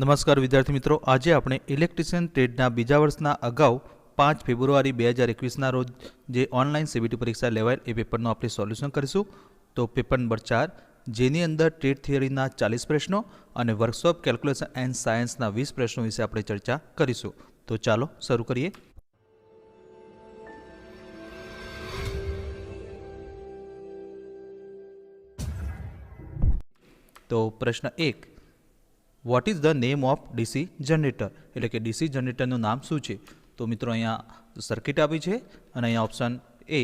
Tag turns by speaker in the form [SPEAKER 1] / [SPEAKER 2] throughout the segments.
[SPEAKER 1] નમસ્કાર વિદ્યાર્થી મિત્રો, આજે આપણે ઇલેક્ટ્રિશિયન ટ્રેડના બીજા વર્ષના અગાઉ 5 ફેબ્રુઆરી 2021ના રોજ જે ઓનલાઈન સીબીટી પરીક્ષા લેવાયેલ એ પેપરનું આપણે સોલ્યુશન કરીશું. તો પેપર નંબર 4 જેની અંદર ટ્રેડ થિયરીના 40 પ્રશ્નો અને વર્કશોપ કેલ્ક્યુલેશન એન્ડ સાયન્સના 20 પ્રશ્નો વિશે આપણે ચર્ચા કરીશું. તો ચાલો શરૂ કરીએ. તો પ્રશ્ન 1, what is the name of DC generator, એટલે કે ડીસી જનરેટરનું નામ શું છે? તો મિત્રો અહીંયા સર્કિટ આપી છે અને અહીંયા option A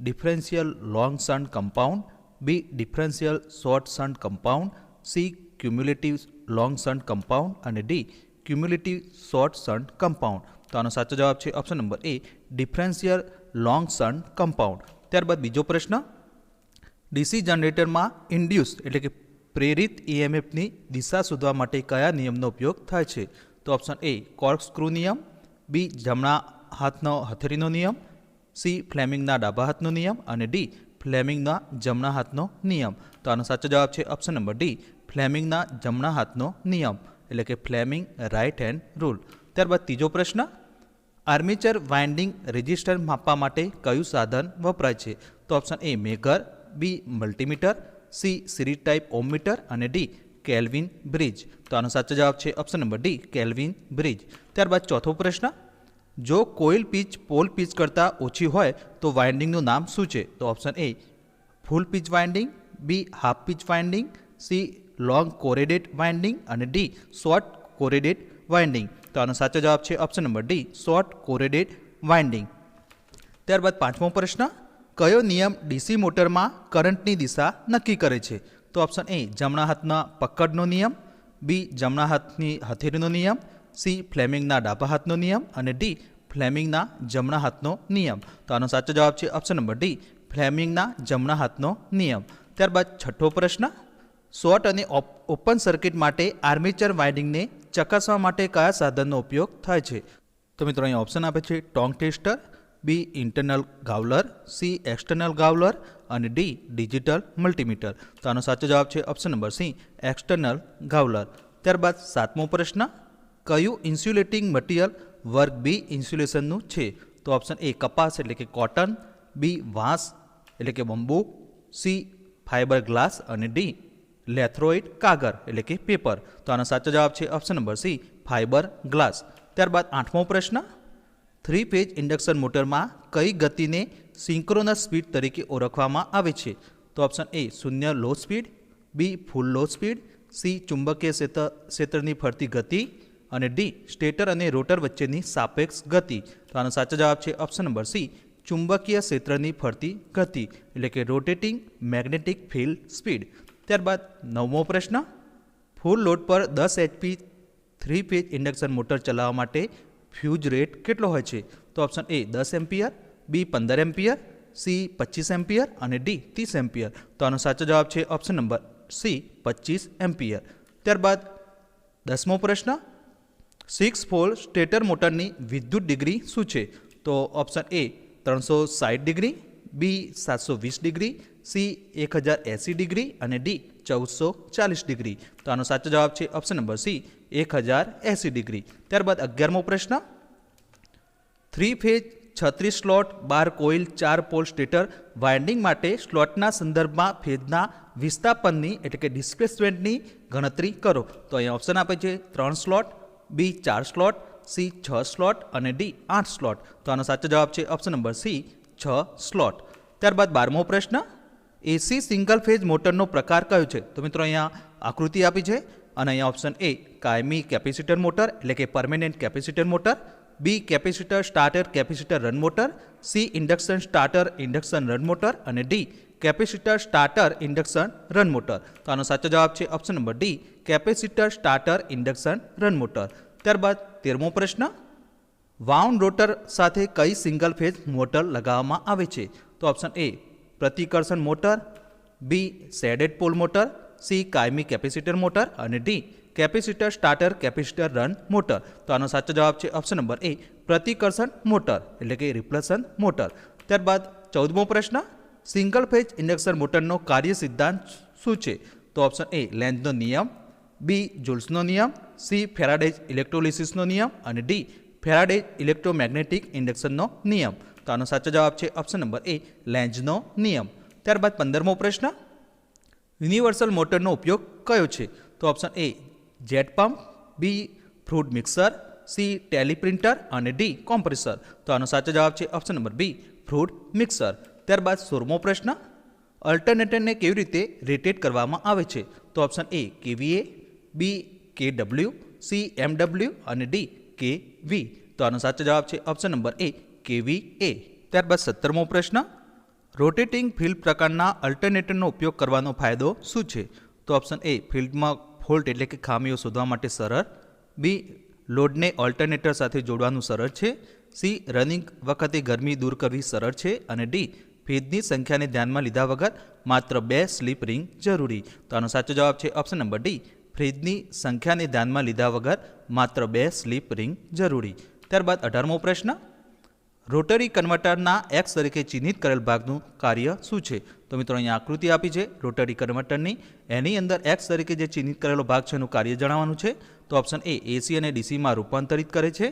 [SPEAKER 1] differential long shunt compound, B differential short shunt compound, C cumulative long shunt compound અને D cumulative short shunt compound. તો આનો સાચો જવાબ છે option number A differential long shunt compound. ત્યારબાદ બીજો પ્રશ્ન, ડીસી જનરેટરમાં ઇન્ડ્યુસ એટલે કે પ્રેરિત ઈએમએફની દિશા શોધવા માટે કયા નિયમનો ઉપયોગ થાય છે? તો ઓપ્શન એ કોર્કસ્ક્રૂ નિયમ, બી જમણા હાથનો હથેળીનો નિયમ, સી ફ્લેમિંગના ડાબા હાથનો નિયમ અને ડી ફ્લેમિંગના જમણા હાથનો નિયમ. તો આનો સાચો જવાબ છે ઓપ્શન નંબર ડી ફ્લેમિંગના જમણા હાથનો નિયમ, એટલે કે ફ્લેમિંગ રાઇટ હેન્ડ રૂલ. ત્યારબાદ ત્રીજો પ્રશ્ન, આર્મેચર વાઇન્ડિંગ રેઝિસ્ટન્સ માપવા માટે કયું સાધન વપરાય છે? તો option A megger, B multimeter, C series type ohmmeter અને ડી કેલ્વિન બ્રિજ. તો આનો સાચો જવાબ છે option number D Kelvin bridge. ત્યારબાદ ચોથો પ્રશ્ન, જો કોઇલ પીચ પોલ પીચ કરતાં ઓછી હોય તો વાઇન્ડિંગનું નામ શું છે? તો option A full pitch winding, B half pitch winding, C long chorded winding અને ડી શોર્ટ કોરેડેડ વાઇન્ડિંગ. તો આનો સાચો જવાબ છે option number D short chorded winding. ત્યારબાદ પાંચમો પ્રશ્ન, કયો નિયમ ડીસી મોટરમાં કરંટની દિશા નક્કી કરે છે? તો ઓપ્શન એ જમણા હાથના પકડનો નિયમ, બી જમણા હાથની હથેળીનો નિયમ, સી ફ્લેમિંગના ડાબા હાથનો નિયમ અને ડી ફ્લેમિંગના જમણા હાથનો નિયમ. તો આનો સાચો જવાબ છે ઓપ્શન નંબર ડી ફ્લેમિંગના જમણા હાથનો નિયમ. ત્યારબાદ છઠ્ઠો પ્રશ્ન, શોર્ટ અને ઓપન સર્કિટ માટે આર્મેચર વાઇન્ડિંગને ચકાસવા માટે કયા સાધનનો ઉપયોગ થાય છે? તો મિત્રો અહીંયા ઓપ્શન આપે છે ટોંગ ટેસ્ટર, બી ઇન્ટરનલ ગાવલર, સી એક્સટર્નલ ગાવલર અને ડી ડિજિટલ મલ્ટીમીટર. તો આનો સાચો જવાબ છે ઓપ્શન નંબર સી એક્સટર્નલ ગાવલર. ત્યારબાદ સાતમો પ્રશ્ન, કયું ઇન્સ્યુલેટિંગ મટીરિયલ વર્ગ બી ઇન્સ્યુલેશનનું છે? તો ઓપ્શન એ કપાસ એટલે કે કોટન, બી વાંસ એટલે કે બંબુ, સી ફાઇબર ગ્લાસ અને ડી લેથરોઇડ કાગળ એટલે કે પેપર. તો આનો સાચો જવાબ છે option number C fibre glass. ત્યારબાદ આઠમો પ્રશ્ન, 3 ફેઝ ઇન્ડક્શન મોટરમાં કઈ ગતિને સિંક્રોનસ સ્પીડ તરીકે ઓળખવામાં આવે છે? તો ઓપ્શન એ શૂન્ય લો સ્પીડ, બી ફૂલ લો સ્પીડ, સી ચુંબકીય ક્ષેત્રની ફરતી ગતિ અને ડી સ્ટેટર અને રોટર વચ્ચેની સાપેક્ષ ગતિ. તો આનો સાચો જવાબ છે ઓપ્શન નંબર સી ચુંબકીય ક્ષેત્રની ફરતી ગતિ એટલે કે રોટેટિંગ મેગ્નેટિક ફિલ્ડ સ્પીડ. ત્યારબાદ નવમો પ્રશ્ન, ફૂલ લોડ પર 10 HP 3 ફેઝ ઇન્ડક્શન મોટર ચલાવવા માટે ફ્યુઝ રેટ કેટલો હોય છે? તો option A 10 ampere, B 15 ampere, C 25 ampere અને ડી 30 એમ્પિયર. તો આનો સાચો જવાબ છે ઓપ્શન નંબર સી 25 એમ્પિયર. ત્યારબાદ 10મો પ્રશ્ન, 6 પોલ સ્ટેટર મોટરની વિદ્યુત ડિગ્રી શું છે? તો option A 360 degree, B 720 degree, C 1080 degree અને ડી 1440 ડિગ્રી. તો આનો સાચો જવાબ છે ઓપ્શન નંબર સી 1080 ડિગ્રી. ત્યારબાદ 11મો પ્રશ્ન, 3 phase 36 slot 12 coil 4 pole stator winding માટે સ્લોટના સંદર્ભમાં ફેઝના વિસ્થાપનની એટલે કે ડિસ્પ્લેસમેન્ટની ગણતરી કરો. તો અહીંયા ઓપ્શન આપે છે 3 સ્લોટ, બી 4 સ્લોટ, સી 6 સ્લોટ અને ડી 8 સ્લોટ. તો આનો સાચો જવાબ છે ઓપ્શન નંબર સી 6 સ્લોટ. ત્યારબાદ 12મો પ્રશ્ન, એસી સિંગલ ફેઝ મોટરનો પ્રકાર કયો છે? તો મિત્રો અહીંયા આકૃતિ આપી છે અને અહીંયા ઓપ્શન એ કાયમી કેપેસિટર મોટર એટલે કે permanent capacitor motor, B capacitor starter capacitor run motor, C induction starter induction run motor અને D capacitor starter induction run motor. તો આનો સાચો જવાબ છે option number D capacitor starter induction run motor. ત્યારબાદ 13મો પ્રશ્ન, વાઉન્ડ રોટર સાથે કઈ સિંગલ ફેઝ મોટર લગાવવામાં આવે છે? તો ઓપ્શન એ પ્રતિકર્ષણ motor, B shaded pole motor, C કાયમી કેપેસિટર મોટર અને D capacitor starter capacitor run motor. તો આનો સાચો જવાબ છે ઓપ્શન નંબર એ પ્રતિકર્ષણ મોટર એટલે કે રિપ્લેશન મોટર. ત્યારબાદ 14મો પ્રશ્ન, સિંગલ ફેઝ ઇન્ડક્શન મોટરનો કાર્ય સિદ્ધાંત શું છે? તો ઓપ્શન એ લેન્ઝનો નિયમ, બી જુલ્સનો નિયમ, સી ફેરાડેઝ ઇલેક્ટ્રોલિસિસનો નિયમ અને ડી ફેરાડેઝ ઇલેક્ટ્રોમેગ્નેટિક ઇન્ડક્શનનો નિયમ. તો આનો સાચો જવાબ છે ઓપ્શન નંબર એ લેન્ઝનો નિયમ. ત્યારબાદ 15મો પ્રશ્ન, યુનિવર્સલ મોટરનો ઉપયોગ કયો છે? તો option A jet pump, B fruit mixer, C teleprinter અને ડી કોમ્પ્રેસર. તો આનો સાચો જવાબ છે option number B fruit mixer. ત્યારબાદ 16મો પ્રશ્ન, અલ્ટરનેટરને કેવી રીતે રેટેડ કરવામાં આવે છે? તો option A KVA, B KW, C MW અને ડી કેવી. તો આનો સાચો જવાબ છે ઓપ્શન નંબર એ કેવીએ. ત્યારબાદ 17મો પ્રશ્ન, રોટેટિંગ ફિલ્ડ પ્રકારના અલ્ટરનેટરનો ઉપયોગ કરવાનો ફાયદો શું છે? તો ઓપ્શન એ ફિલ્ડમાં ફોલ્ટ એટલે કે ખામીઓ શોધવા માટે સરળ, બી લોડને ઓલ્ટરનેટર સાથે જોડવાનું સરળ છે, સી રનિંગ વખતે ગરમી દૂર કરવી સરળ છે અને ડી ફેઝની સંખ્યાને ધ્યાનમાં લીધા વગર માત્ર 2 સ્લીપ રિંગ જરૂરી. તો આનો સાચો જવાબ છે ઓપ્શન નંબર ડી ફેઝની સંખ્યાને ધ્યાનમાં લીધા વગર માત્ર 2 સ્લીપ રિંગ જરૂરી. ત્યારબાદ 18મો પ્રશ્ન, રોટરી કન્વર્ટરના એક્સ તરીકે ચિહ્નિત કરેલ ભાગનું કાર્ય શું છે? તો મિત્રો અહીંયા આકૃતિ આપી છે રોટરી કન્વર્ટરની, એની અંદર એક્સ તરીકે જે ચિહ્નિત કરેલો ભાગ છે એનું કાર્ય જણાવવાનું છે. તો ઓપ્શન એ એસી અને ડીસીમાં રૂપાંતરિત કરે છે,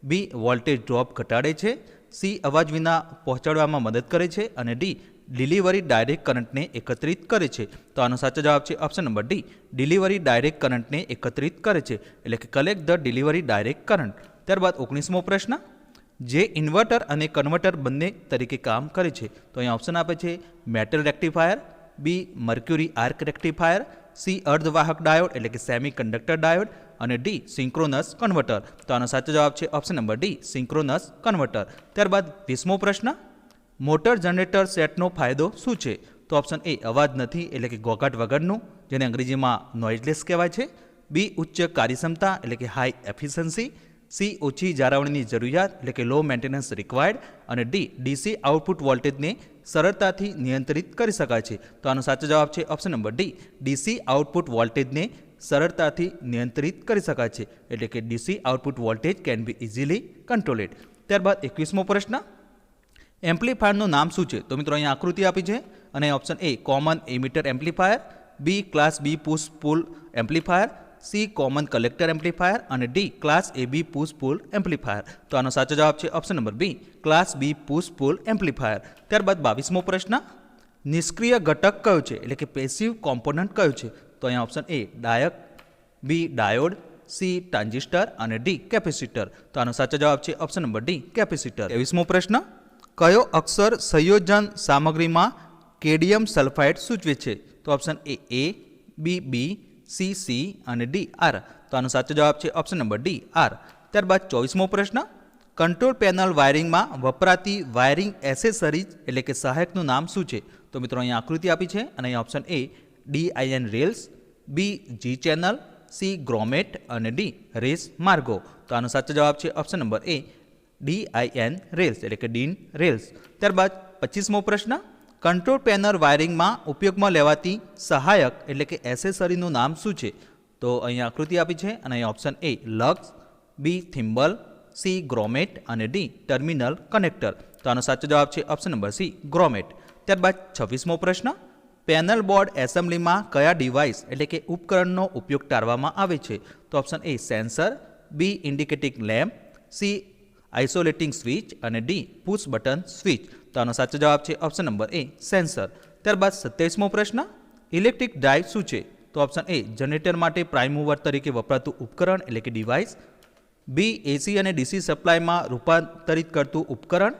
[SPEAKER 1] બી વોલ્ટેજ ડ્રોપ ઘટાડે છે, સી અવાજ વિના પહોંચાડવામાં મદદ કરે છે અને ડી ડિલિવરી ડાયરેક્ટ કરંટને એકત્રિત કરે છે. તો આનો સાચો જવાબ છે option number D delivery direct કરંટને એકત્રિત કરે છે, એટલે કે collect the delivery direct current. ત્યારબાદ 19મો પ્રશ્ન, જે ઇન્વર્ટર અને કન્વર્ટર બંને તરીકે કામ કરે છે? તો અહીંયા ઓપ્શન આપે છે metal rectifier, B mercury arc rectifier, C અર્ધવાહક ડાયોડ એટલે કે સેમી કંડક્ટર ડાયોડ અને ડી સિંક્રોનસ કન્વર્ટર. તો આનો સાચો જવાબ છે option number D synchronous converter. ત્યારબાદ 20મો પ્રશ્ન, મોટર જનરેટર સેટનો ફાયદો શું છે? તો ઓપ્શન એ અવાજ નથી એટલે કે ઘોઘાટ વગરનું, જેને અંગ્રેજીમાં નોઇઝલેસ કહેવાય છે, બી ઉચ્ચ કાર્યક્ષમતા એટલે કે હાઈ એફિશિયન્સી, સી ઓછી જાળવણીની જરૂરિયાત એટલે કે લો મેન્ટેનન્સ રિક્વાયર્ડ અને ડી ડીસી આઉટપુટ વોલ્ટેજને સરળતાથી નિયંત્રિત કરી શકાય છે. તો આનો સાચો જવાબ છે option number D DC output વોલ્ટેજને સરળતાથી નિયંત્રિત કરી શકાય છે, એટલે કે DC output voltage can be easily controlled. ત્યારબાદ 21મો પ્રશ્ન, એમ્પ્લીફાયરનું નામ શું છે? તો મિત્રો અહીંયા આકૃતિ આપી છે અને option A common emitter amplifier, B class B push pull amplifier, C common collector amplifier અને D class A B push pull amplifier. તો આનો સાચો જવાબ છે option number B class B push pull amplifier. ત્યારબાદ 22મો પ્રશ્ન, નિષ્ક્રિય ઘટક કયો છે એટલે કે પેસિવ કોમ્પોનન્ટ કયો છે? તો અહીંયા option A diac, B diode, C transistor અને ડી કેપેસિટર. તો આનો સાચો જવાબ છે ઓપ્શન નંબર ડી કેપેસિટર. 23મો પ્રશ્ન, કયો અક્ષર સંયોજન સામગ્રીમાં કેડિયમ સલ્ફાઇડ સૂચવે છે? તો option A B B, C C અને ડી આર. તો આનો સાચો જવાબ છે ઓપ્શન નંબર ડી આર. ત્યારબાદ 24મો પ્રશ્ન, કંટ્રોલ પેનલ વાયરિંગમાં વપરાતી વાયરિંગ એસેસરીઝ એટલે કે સહાયકનું નામ શું છે? તો મિત્રો અહીંયા આકૃતિ આપી છે અને અહીંયા option A DIN rails, B G channel, C grommet અને ડી રેસ માર્ગો. તો આનો સાચો જવાબ છે option number A DIN rails એટલે કે ડીન રેલ્સ. ત્યારબાદ 25મો પ્રશ્ન, કંટ્રોલ પેનલ વાયરિંગમાં ઉપયોગમાં લેવાતી સહાયક એટલે કે એસેસરીનું નામ શું છે? તો અહીંયા આકૃતિ આપી છે અને અહીંયા option A lugs, B thimble, C grommet અને ડી ટર્મિનલ કનેક્ટર. તો આનો સાચો જવાબ છે ઓપ્શન નંબર સી ગ્રોમેટ. ત્યારબાદ 26મો પ્રશ્ન, પેનલ બોર્ડ એસેમ્બલીમાં કયા ડિવાઇસ એટલે કે ઉપકરણનો ઉપયોગ ટાળવામાં આવે છે? તો option A sensor, B indicating lamp, C isolating switch અને ડી પુશ બટન સ્વિચ. તો આનો સાચો જવાબ છે ઓપ્શન નંબર એ સેન્સર. ત્યારબાદ 27મો પ્રશ્ન, ઇલેક્ટ્રિક ડ્રાઇવ શું છે? તો ઓપ્શન એ જનરેટર માટે પ્રાઇમ મૂવર તરીકે વપરાતું ઉપકરણ એટલે કે ડિવાઇસ, બી એસી અને ડીસી સપ્લાયમાં રૂપાંતરિત કરતું ઉપકરણ,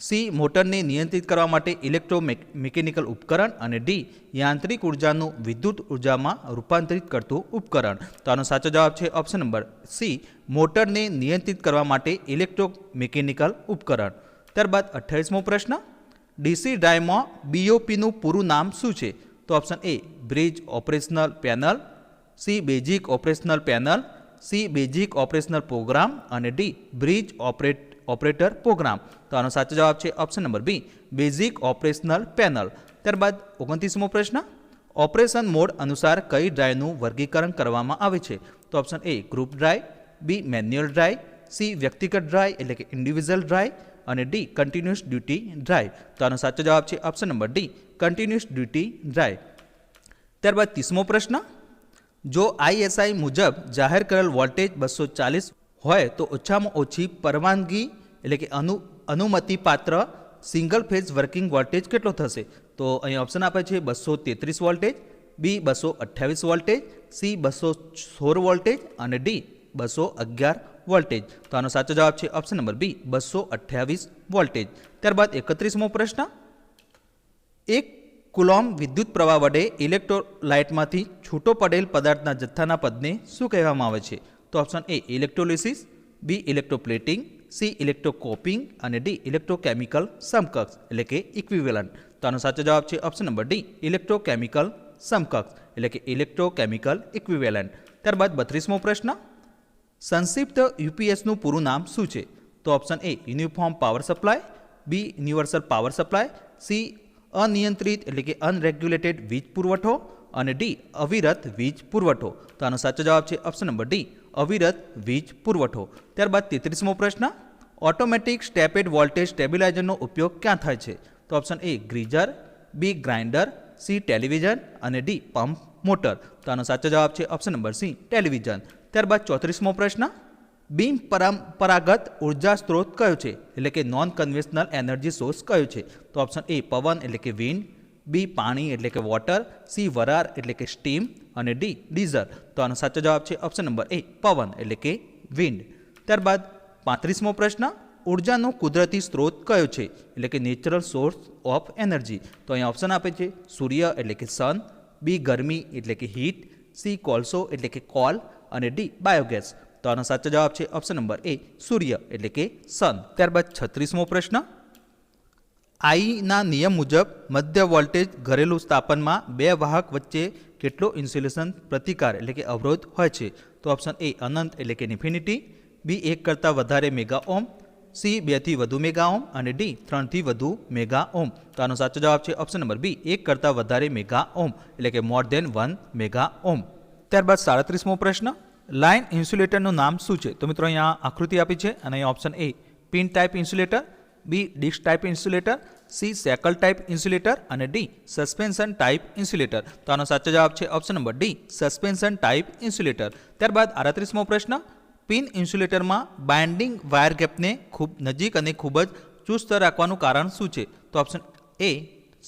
[SPEAKER 1] સી મોટરને નિયંત્રિત કરવા માટે ઇલેક્ટ્રોમિકેનિકલ ઉપકરણ અને ડી યાંત્રિક ઉર્જાનું વિદ્યુત ઉર્જામાં રૂપાંતરિત કરતું ઉપકરણ. તો આનો સાચો જવાબ છે ઓપ્શન નંબર સી મોટરને નિયંત્રિત કરવા માટે ઇલેક્ટ્રોમિકેનિકલ ઉપકરણ. ત્યારબાદ 28મો પ્રશ્ન, ડીસી ડ્રાઈવમાં બીઓપીનું પૂરું નામ શું છે? તો option A bridge operational panel, C basic operational panel, C basic operational program અને ડી બ્રિજ ઓપરેટર પ્રોગ્રામ. તો આનો સાચો જવાબ છે option number B basic operational panel. ત્યારબાદ 29મો પ્રશ્ન, ઓપરેશન મોડ અનુસાર કઈ ડ્રાઈવનું વર્ગીકરણ કરવામાં આવે છે? તો option A group drive, B manual drive, C વ્યક્તિગત ડ્રાઈવ એટલે કે ઇન્ડિવિજ્યુઅલ ડ્રાઈવ અને ડી કન્ટિન્યુઅસ ડ્યુટી ડ્રાઈવ. તો આનો સાચો જવાબ છે option number D continuous duty drive. ત્યારબાદ 30મો પ્રશ્ન, જો ISI મુજબ જાહેર કરેલ વોલ્ટેજ 240 હોય તો ઓછામાં ઓછી પરવાનગી એટલે કે અનુમતિપાત્ર સિંગલ ફેઝ વર્કિંગ વોલ્ટેજ કેટલો થશે? તો અહીં ઓપ્શન આપે છે 233 વોલ્ટેજ, બી 228 વોલ્ટેજ, સી 216 વોલ્ટેજ અને ડી 211 વોલ્ટેજ. તો આનો સાચો જવાબ છે ઓપ્શન નંબર બી 228 વોલ્ટેજ. ત્યારબાદ 31મો પ્રશ્ન, એક કુલોમ્બ વિદ્યુત પ્રવાહ વડે ઇલેક્ટ્રોલાઇટમાંથી છૂટો પડેલ પદાર્થના જથ્થાના પદને શું કહેવામાં આવે છે? તો option A electrolysis, B electroplating, C electrocopying અને ડી ઇલેક્ટ્રોકેમિકલ સમકક્ષ એટલે કે ઇક્વિવેલન્ટ. તો આનો સાચો જવાબ છે ઓપ્શન નંબર ડી ઇલેક્ટ્રોકેમિકલ સમકક્ષ એટલે કે ઇલેક્ટ્રોકેમિકલ ઇક્વિવેલન્ટ. ત્યારબાદ 32મો પ્રશ્ન, સંક્ષિપ્ત યુપીએસનું પૂરું નામ શું છે? તો option A uniform power supply, B universal power supply, C અનિયંત્રિત એટલે કે અનરેગ્યુલેટેડ વીજ પુરવઠો અને ડી અવિરત વીજ પુરવઠો. તો આનો સાચો જવાબ છે ઓપ્શન નંબર ડી અવિરત વીજ પુરવઠો. ત્યારબાદ 33મો પ્રશ્ન, ઓટોમેટિક સ્ટેપેડ વોલ્ટેજ સ્ટેબિલાઇઝરનો ઉપયોગ ક્યાં થાય છે? તો option A geyser, B grinder, C television અને ડી પંપ મોટર. તો આનો સાચો જવાબ છે ઓપ્શન નંબર સી ટેલિવિઝન. ત્યારબાદ 34મો પ્રશ્ન, બિન પરંપરાગત ઉર્જા સ્ત્રોત કયો છે એટલે કે નોન કન્વેન્શનલ એનર્જી સોર્સ કયો છે? તો ઓપ્શન એ પવન એટલે કે વિન્ડ, બી પાણી એટલે કે વોટર, સી વરાળ એટલે કે સ્ટીમ અને ડી ડીઝલ. તો આનો સાચો જવાબ છે ઓપ્શન નંબર એ પવન એટલે કે વિન્ડ. ત્યારબાદ 35મો પ્રશ્ન, ઉર્જાનો કુદરતી સ્ત્રોત કયો છે એટલે કે નેચરલ સોર્સ ઓફ એનર્જી? તો અહીંયા ઓપ્શન આપે છે સૂર્ય એટલે કે સન, બી ગરમી એટલે કે હીટ, સી કોલસો એટલે કે કોલ અને ડી બાયોગેસ. તો આનો સાચો જવાબ છે ઓપ્શન નંબર એ સૂર્ય એટલે કે સન. ત્યારબાદ 36મો પ્રશ્ન, આઈના નિયમ મુજબ મધ્ય વોલ્ટેજ ઘરેલું સ્થાપનમાં બે વાહક વચ્ચે કેટલો ઇન્સ્યુલેશન પ્રતિકાર એટલે કે અવરોધ હોય છે? તો ઓપ્શન એ અનંત એટલે કે ઇન્ફિનિટી, બી 1 કરતાં વધારે મેગા ઓમ, સી 2 થી વધુ મેગા ઓમ અને ડી 3 થી વધુ મેગા ઓમ. તો આનો સાચો જવાબ છે ઓપ્શન નંબર બી 1 કરતાં વધારે મેગા ઓમ એટલે કે મોર ધેન 1 મેગા ઓમ. ત્યારબાદ 37મો પ્રશ્ન, લાઇન ઇન્સ્યુલેટરનું નામ શું છે? તો મિત્રો અહીંયા આકૃતિ આપી છે અને અહીંયા option A pin type insulator, B disc type insulator, C shackle type insulator અને ડી સસ્પેન્શન ટાઈપ ઇન્સ્યુલેટર. તો આનો સાચો જવાબ છે option number D suspension type insulator. ત્યારબાદ 38મો પ્રશ્ન, પિન ઇન્સ્યુલેટરમાં બાઇન્ડિંગ વાયર ગેપને ખૂબ નજીક અને ખૂબ જ ચુસ્ત રાખવાનું કારણ શું છે? તો ઓપ્શન એ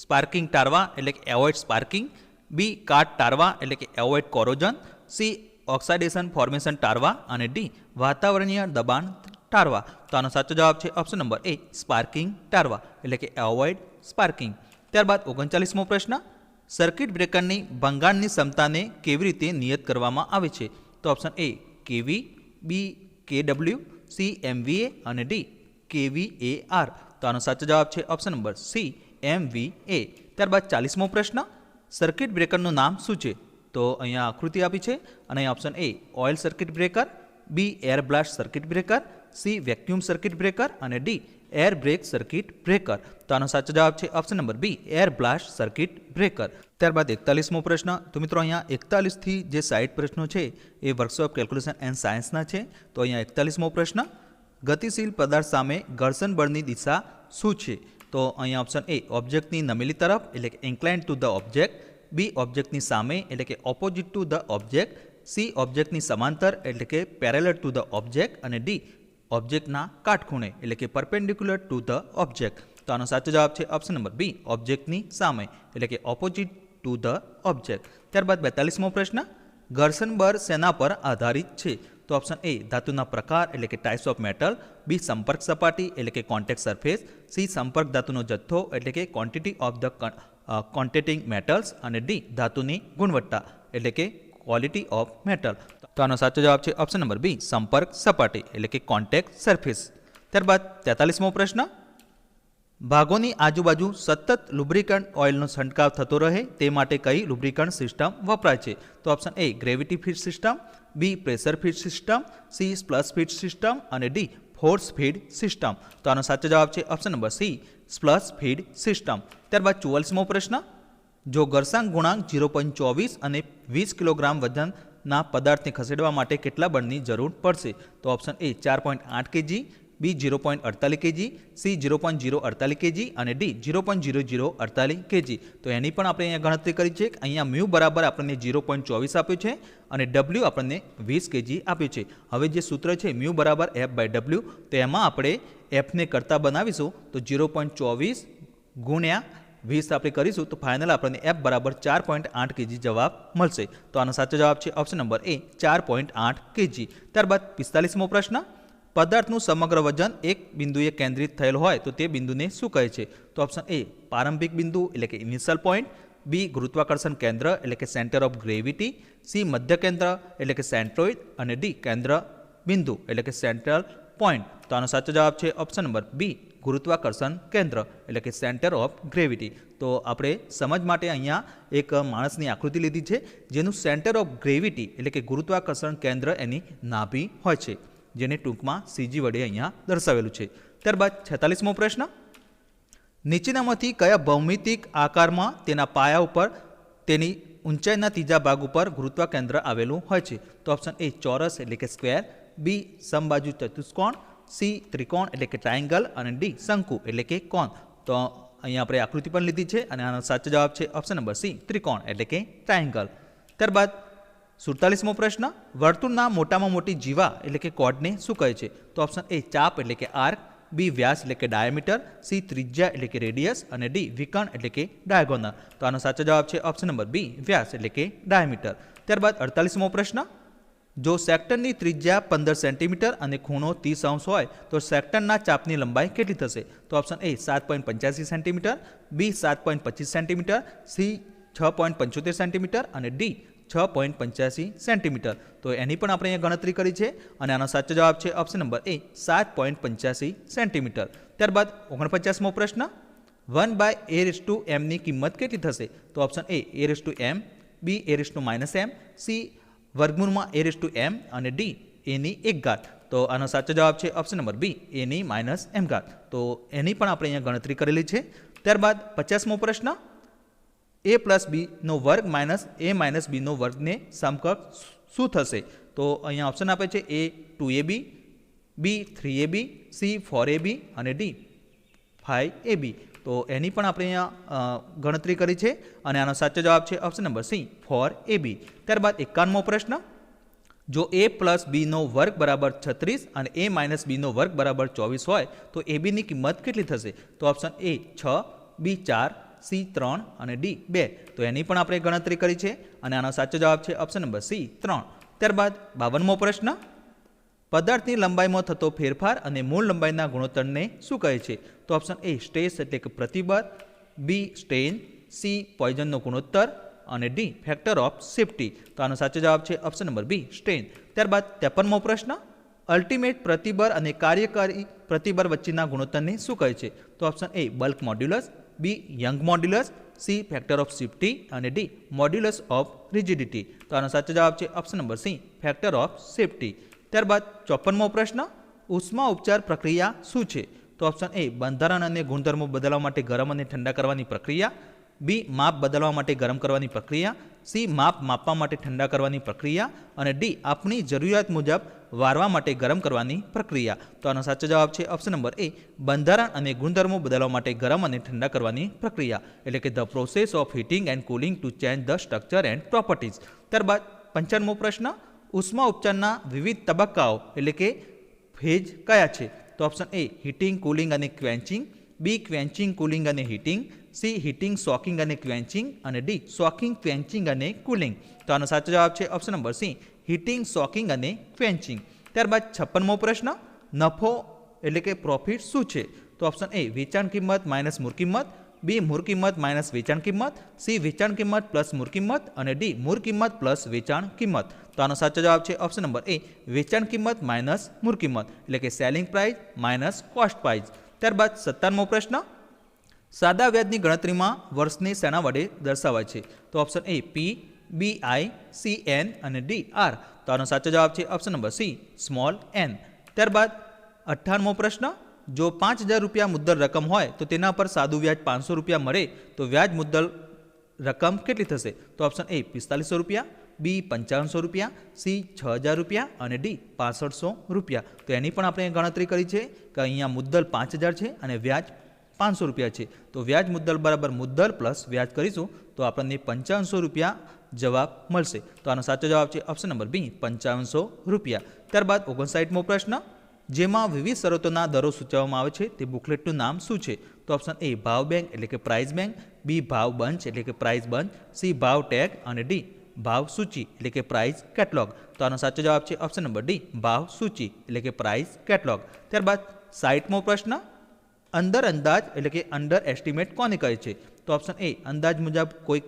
[SPEAKER 1] સ્પાર્કિંગ ટાળવા એટલે કે એવોઇડ સ્પાર્કિંગ, બી કાટ ટાળવા એટલે કે એવોઇડ કોરોઝન, સી ઓક્સાઇડેશન ફોર્મેશન ટાળવા અને ડી વાતાવરણીય દબાણ ટાળવા. તો આનો સાચો જવાબ છે ઓપ્શન નંબર એ સ્પાર્કિંગ ટાળવા એટલે કે એવોઇડ સ્પાર્કિંગ. ત્યારબાદ 39મો પ્રશ્ન, સર્કિટ બ્રેકરની ભંગાણની ક્ષમતાને કેવી રીતે નિયત કરવામાં આવે છે? તો ઓપ્શન એ કેવી, બી કેડબલ્યુ, સી એમવીએ અને ડી કેવીએઆર. તો આનો સાચો જવાબ છે ઓપ્શન નંબર સી એમવીએ. ત્યારબાદ 40મો પ્રશ્ન, સર્કિટ બ્રેકરનું નામ શું છે? તો અહીંયા આકૃતિ આપી છે અને અહીંયા option A oil circuit breaker, B air blast circuit breaker, C vacuum circuit breaker અને D air break circuit breaker. તો આનો સાચો જવાબ છે option number B air blast circuit breaker. ત્યારબાદ 41મો પ્રશ્ન, તો મિત્રો અહીંયા 41 થી જે 60 પ્રશ્નો છે એ વર્કશોપ કેલ્ક્યુલેશન એન્ડ સાયન્સના છે. તો અહીંયા 41મો પ્રશ્ન, ગતિશીલ પદાર્થ સામે ઘર્ષણ બળની દિશા શું છે? તો અહીંયા ઓપ્શન એ ઓબ્જેક્ટની નમેલી તરફ એટલે કે ઇન્ક્લાઇન ટુ ધ ઓબ્જેક્ટ, બી ઓબ્જેક્ટની સામે એટલે કે opposite to the object, C ઓબ્જેક્ટની સમાંતર એટલે કે પેરેલલ ટુ ધ ઓબ્જેક્ટ અને ડી ઓબ્જેક્ટના કાટખૂણે એટલે કે પરપેન્ડિક્યુલર ટુ ધ ઓબ્જેક્ટ. તો આનો સાચો જવાબ છે ઓપ્શન નંબર બી ઓબ્જેક્ટની સામે એટલે કે ઓપોઝિટ ટુ ધ ઓબ્જેક્ટ. ત્યારબાદ 42મો પ્રશ્ન, ઘર્ષણ બળ શેના પર આધારિત છે? તો ઓપ્શન એ ધાતુના પ્રકાર એટલે કે ટાઇપ્સ ઓફ મેટલ, બી સંપર્ક સપાટી એટલે કે કોન્ટેક્ટ સરફેસ, સી સંપર્ક ધાતુનો જથ્થો એટલે કે ક્વોન્ટિટી ઓફ ધ કોન્ટેક્ટિંગ મેટલ્સ અને ડી ધાતુની ગુણવત્તા એટલે કે ક્વોલિટી ઓફ મેટલ. તો આનો સાચો જવાબ છે ઓપ્શન નંબર બી સંપર્ક સપાટી એટલે કે કોન્ટેક્ટ સરફેસ. ત્યારબાદ 43મો પ્રશ્ન, ભાગોની આજુબાજુ સતત લુબ્રિકન્ટ ઓઇલનો છંટકાવ થતો રહે તે માટે કઈ લુબ્રિકન્ટ સિસ્ટમ વપરાય છે? તો option A gravity feed system, B pressure feed system, C splash feed system અને ડી ફોર્સ ફીડ સિસ્ટમ. તો આનો સાચો જવાબ છે option number C splash feed system. ત્યારબાદ 44મો પ્રશ્ન, જો ઘર્ષણ ગુણાંક 0.24 અને 20 કિલોગ્રામ વજનના પદાર્થને ખસેડવા માટે કેટલા બળની જરૂર પડશે? તો option A 4.8 kg, B 0.48 kg, C 0.048 kg અને ડી 0.0048 kg. તો એની પણ આપણે અહીંયા ગણતરી કરી છે. અહીંયા મ્યુ બરાબર આપણને 0.24 આપ્યું છે અને ડબલ્યુ આપણને 20 kg આપ્યું છે. હવે જે સૂત્ર છે મ્યુ બરાબર એફ બાય ડબલ્યુ, તો એમાં આપણે એફને કરતા બનાવીશું તો 0.24 ગુણ્યા 20 આપણે કરીશું તો ફાઇનલ આપણને એફ બરાબર 4.8 kg જવાબ મળશે. તો આનો સાચો જવાબ છે ઓપ્શન નંબર એ 4.8 kg. ત્યારબાદ 45મો પ્રશ્ન, પદાર્થનું સમગ્ર વજન એક બિંદુએ કેન્દ્રિત થયેલ હોય તો તે બિંદુને શું કહે છે? તો ઓપ્શન એ પ્રારંભિક બિંદુ એટલે કે ઇનિશિયલ પોઈન્ટ, બી ગુરુત્વાકર્ષણ કેન્દ્ર એટલે કે સેન્ટર ઓફ ગ્રેવિટી, સી મધ્ય કેન્દ્ર એટલે કે સેન્ટ્રોઇડ અને ડી કેન્દ્ર બિંદુ એટલે કે સેન્ટ્રલ પોઈન્ટ. તો આનો સાચો જવાબ છે ઓપ્શન નંબર બી ગુરુત્વાકર્ષણ કેન્દ્ર એટલે કે સેન્ટર ઓફ ગ્રેવિટી. તો આપણે સમજ માટે અહીંયા એક માણસની આકૃતિ લીધી છે જેનું સેન્ટર ઓફ ગ્રેવિટી એટલે કે ગુરુત્વાકર્ષણ કેન્દ્ર એની નાભી હોય છે, જેને ટૂંકમાં સીજી વડે અહીંયા દર્શાવેલું છે. ત્યારબાદ 46મો પ્રશ્ન, નીચેનામાંથી કયા ભૌમિતિક આકારમાં તેના પાયા ઉપર તેની ઊંચાઈના ત્રીજા ભાગ ઉપર ગુરુત્વા કેન્દ્ર આવેલું હોય છે? તો ઓપ્શન એ ચોરસ એટલે કે સ્ક્વેર, બી સમબાજુ ચતુષ્કોણ, સી ત્રિકોણ એટલે કે ટ્રાયંગલ અને ડી શંકુ એટલે કે કોણ. તો અહીંયા આપણે આકૃતિ પણ લીધી છે અને આનો સાચો જવાબ છે ઓપ્શન નંબર સી ત્રિકોણ એટલે કે ટ્રાયંગલ. ત્યારબાદ 47મો પ્રશ્ન, વર્તુળના મોટામાં મોટી જીવા એટલે કે કોર્ડને શું કહે છે? તો ઓપ્શન એ ચાપ એટલે કે આર્ક, બી વ્યાસ એટલે કે ડાયામીટર, સી ત્રિજ્યા એટલે કે રેડિયસ અને ડી વિકર્ણ એટલે કે ડાયગોનલ. તો આનો સાચો જવાબ છે ઓપ્શન નંબર બી વ્યાસ એટલે કે ડાયામીટર. ત્યારબાદ 48મો પ્રશ્ન, જો સેક્ટરની ત્રિજ્યા 15 સેન્ટીમીટર અને ખૂણો 30 અંશ હોય તો સેક્ટરના ચાપની લંબાઈ કેટલી થશે? તો option A 7.85 centimetre, B 7.25 centimetre, C 6.75 centimetre અને ડી 6.85 સેન્ટીમીટર. તો એની પણ આપણે અહીંયા ગણતરી કરી છે અને આનો સાચો જવાબ છે ઓપ્શન નંબર એ 7.85 સેન્ટીમીટર. ત્યારબાદ 49મો પ્રશ્ન, 1/a/m ની કિંમત કેટલી થશે? તો ઓપ્શન એ a/m, બી a/-m, સી વર્ગમૂળમાં a/m અને ડી એની 1 ઘાત. તો આનો સાચો જવાબ છે ઓપ્શન નંબર બી એની -m ઘાત. તો એની પણ આપણે અહીંયા ગણતરી કરેલી છે. ત્યારબાદ 50મો પ્રશ્ન, a + b² - a - b² ને સમકક્ષ શું થશે? તો અહીંયા ઓપ્શન આપે છે એ 2ab, બી 3ab, સી 4ab અને ડી 5ab. તો એની પણ આપણે અહીંયા ગણતરી કરી છે અને આનો સાચો જવાબ છે ઓપ્શન નંબર સી 4ab. ત્યારબાદ 51મો પ્રશ્ન, જો a + b² બરાબર 36 અને a - b² બરાબર 24 હોય તો ab ની કિંમત કેટલી થશે? તો ઓપ્શન એ 6, બી 4, સી 3 અને ડી 2. તો એની પણ આપણે ગણતરી કરી છે અને આનો સાચો જવાબ છે ઓપ્શન નંબર સી 3. ત્યારબાદ 52મો પ્રશ્ન, પદાર્થની લંબાઈમાં થતો ફેરફાર અને મૂળ લંબાઈના ગુણોત્તરને શું કહે છે? તો ઓપ્શન એ સ્ટ્રેસ એટલે કે પ્રતિબળ, બી સ્ટ્રેન, સી પોઈઝનનો ગુણોત્તર અને ડી ફેક્ટર ઓફ સેફ્ટી. તો આનો સાચો જવાબ છે ઓપ્શન નંબર બી સ્ટ્રેન. ત્યારબાદ 53મો પ્રશ્ન, અલ્ટિમેટ પ્રતિબળ અને કાર્યકારી પ્રતિબળ વચ્ચેના ગુણોત્તરને શું કહે છે? તો option A bulk modulus, B Young modulus, C factor of safety અને ડી મોડ્યુલસ ઓફ રિજિડિટી. તો આનો સાચો જવાબ છે option number C factor of safety. ત્યારબાદ 54મો પ્રશ્ન, ઉષ્મા ઉપચાર પ્રક્રિયા શું છે? તો ઓપ્શન એ બંધારણ અને ગુણધર્મો બદલવા માટે ગરમ અને ઠંડા કરવાની પ્રક્રિયા, બી માપ બદલવા માટે ગરમ કરવાની પ્રક્રિયા, સી માપ માપવા માટે ઠંડા કરવાની પ્રક્રિયા અને ડી આપણી જરૂરિયાત મુજબ વારવા માટે ગરમ કરવાની પ્રક્રિયા. તો આનો સાચો જવાબ છે ઓપ્શન નંબર એ બંધારણ અને ગુણધર્મો બદલવા માટે ગરમ અને ઠંડા કરવાની પ્રક્રિયા એટલે કે the process of heating and cooling to change the structure and properties. ત્યારબાદ 55મો પ્રશ્ન, ઉષ્મા ઉપચારના વિવિધ તબક્કાઓ એટલે કે ફેજ કયા છે? તો ઓપ્શન એ હીટિંગ, કુલિંગ અને ક્વેન્ચિંગ, બી ક્વેન્ચિંગ, કુલિંગ અને હીટિંગ, સી હીટિંગ, શોકિંગ અને ક્વેન્ચિંગ અને ડી શોકિંગ, ક્વેન્ચિંગ અને કુલિંગ. તો આનો સાચો જવાબ છે option number C heating, shocking અને ક્વેન્ચિંગ. ત્યારબાદ 56મો પ્રશ્ન, નફો એટલે કે પ્રોફિટ શું છે? તો ઓપ્શન એ વેચાણ કિંમત માઇનસ મૂળ કિંમત, બી મૂળ કિંમત માઇનસ વેચાણ કિંમત, સી વેચાણ કિંમત પ્લસ મૂળ કિંમત અને ડી મૂળ કિંમત પ્લસ વેચાણ કિંમત. તો આનો સાચો જવાબ છે ઓપ્શન નંબર એ વેચાણ કિંમત માઇનસ મૂળ કિંમત એટલે કે selling price minus cost price. ત્યારબાદ 57મો પ્રશ્ન, સાદા વ્યાજની ગણતરીમાં વર્ષને શેના વડે દર્શાવાય છે? તો option A P, B I, C N અને ડી આર. તો આનો સાચો જવાબ છે option number C small N. ત્યારબાદ 58મો પ્રશ્ન, જો 5000 રૂપિયા મુદ્દલ રકમ હોય તો તેના પર સાદું વ્યાજ 500 રૂપિયા મળે તો વ્યાજ મુદ્દલ રકમ કેટલી થશે? તો ઓપ્શન એ 4500 રૂપિયા, બી 5500 રૂપિયા, સી 6000 રૂપિયા અને ડી 6500 રૂપિયા. તો એની પણ આપણે ગણતરી કરી છે કે અહીંયા મુદ્દલ 5000 છે અને વ્યાજ 500 રૂપિયા છે. તો વ્યાજ મુદ્દલ બરાબર મુદ્દલ પ્લસ વ્યાજ કરીશું તો આપણને 5500 રૂપિયા જવાબ મળશે. તો આનો સાચો જવાબ છે ઓપ્શન નંબર બી 5500 રૂપિયા. ત્યારબાદ 59મો પ્રશ્ન, જેમાં વિવિધ શરતોના દરો સૂચવવામાં આવે છે તે બુકલેટનું નામ શું છે? તો ઓપ્શન એ ભાવ બેંક એટલે કે પ્રાઇસ બેંક, બી ભાવ બંચ એટલે કે પ્રાઇસ બંચ, સી ભાવ ટેગ અને ડી ભાવ સૂચિ એટલે કે પ્રાઇસ કેટલોગ. તો આનો સાચો જવાબ છે ઓપ્શન નંબર ડી ભાવ સૂચિ એટલે કે પ્રાઇસ કેટલોગ. ત્યારબાદ 60મો પ્રશ્ન, અંડર અંદાજ એટલે કે અંડર એસ્ટિમેટ કોને કહે છે? તો ઓપ્શન એ અંદાજ મુજબ કોઈ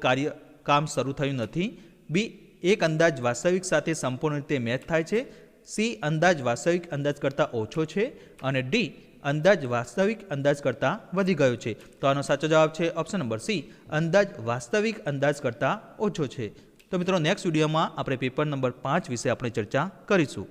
[SPEAKER 1] કામ શરૂ થયું નથી, બી એક અંદાજ વાસ્તવિક સાથે સંપૂર્ણ રીતે મેચ થાય છે, સી અંદાજ વાસ્તવિક અંદાજ કરતાં ઓછો છે અને ડી અંદાજ વાસ્તવિક અંદાજ કરતાં વધી ગયો છે. તો આનો સાચો જવાબ છે ઓપ્શન નંબર સી અંદાજ વાસ્તવિક અંદાજ કરતાં ઓછો છે. તો મિત્રો નેક્સ્ટ વિડીયોમાં આપણે પેપર નંબર 5 વિશે આપણે ચર્ચા કરીશું.